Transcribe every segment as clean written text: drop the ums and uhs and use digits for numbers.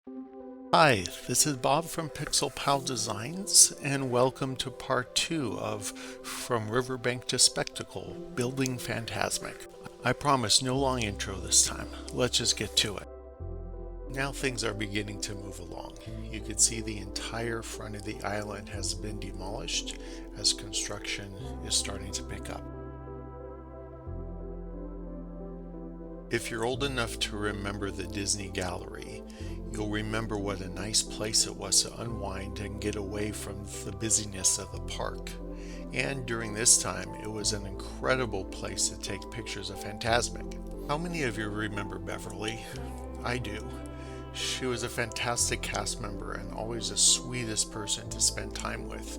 Hi, this is Bob from Pixel Pal Designs, and welcome to part 2 of From Riverbank to Spectacle, Building Fantasmic. I promise no long intro this time. Let's just get to it. Now things are beginning to move along. You can see the entire front of the island has been demolished as construction is starting to pick up. If you're old enough to remember the Disney Gallery, you'll remember what a nice place it was to unwind and get away from the busyness of the park. And during this time, it was an incredible place to take pictures of Fantasmic. How many of you remember Beverly? I do. She was a fantastic cast member and always the sweetest person to spend time with.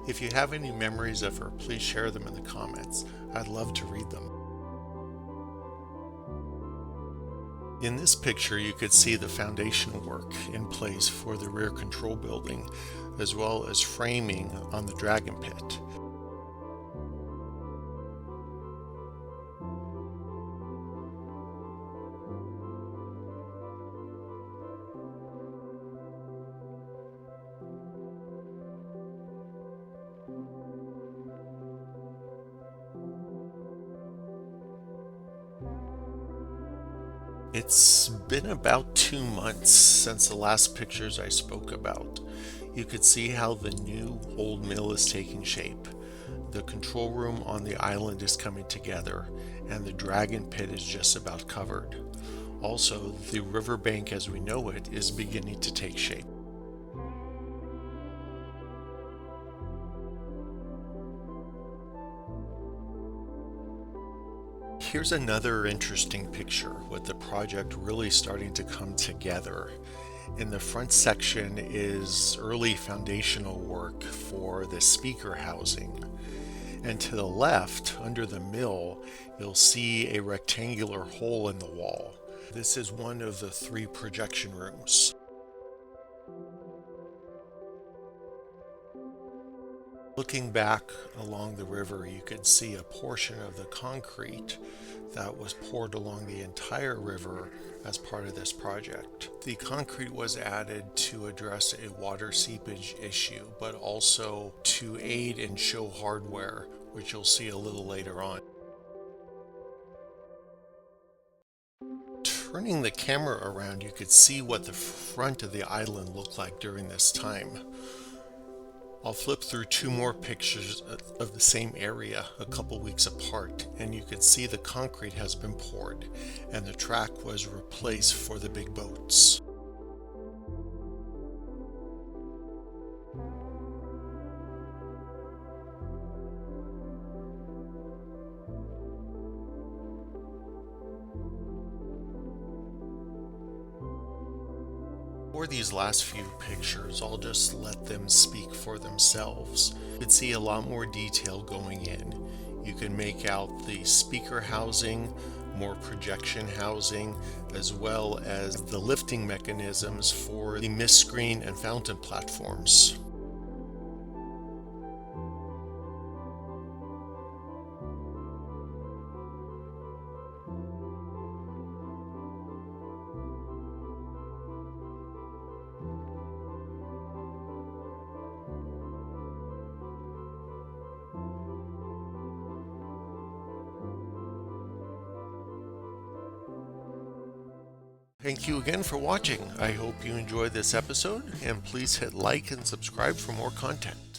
If you have any memories of her, please share them in the comments. I'd love to read them. In this picture, you could see the foundation work in place for the rear control building, as well as framing on the dragon pit. It's been about 2 months since the last pictures I spoke about. You could see how the new old mill is taking shape. The control room on the island is coming together, and the dragon pit is just about covered. Also, the riverbank as we know it is beginning to take shape. Here's another interesting picture with the project really starting to come together. In the front section is early foundational work for the speaker housing. And to the left, under the mill, you'll see a rectangular hole in the wall. This is one of the 3 projection rooms. Looking back along the river, you could see a portion of the concrete that was poured along the entire river as part of this project. The concrete was added to address a water seepage issue, but also to aid in show hardware, which you'll see a little later on. Turning the camera around, you could see what the front of the island looked like during this time. I'll flip through 2 more pictures of the same area a couple weeks apart, and you can see the concrete has been poured and the track was replaced for the big boats. For these last few pictures, I'll just let them speak for themselves. You can see a lot more detail going in. You can make out the speaker housing, more projection housing, as well as the lifting mechanisms for the mist screen and fountain platforms. Thank you again for watching. I hope you enjoyed this episode, and please hit like and subscribe for more content.